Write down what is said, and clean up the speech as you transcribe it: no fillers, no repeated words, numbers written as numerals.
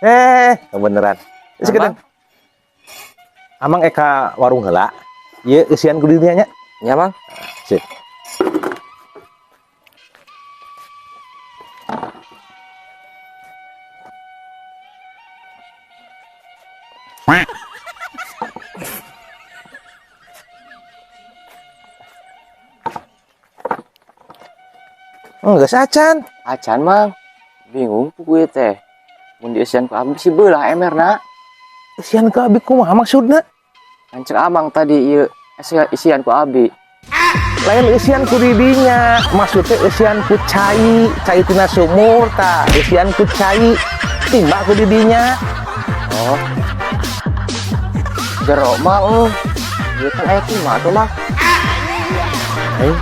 Beneran. Nah, Sekedar. Mang. Amang eka warung heula. Ieu eusian ku didinya nya. Ya, Mang. Sip. Enggak sacan. Acan, Mang. Bingung ku gue teh. Mun di esian ku abdi si beulah emerna. Eusian ka abi kumaha maksudna? Ancek amang tadi ieu isian ku abi. Lain eusian ku didinya, maksudnya eusian ku cai tina sumur ta, eusian ku cai timba ku didinya. Oh. Jero, Mang. Ieu kan aya timah tuh, Mang. Eh,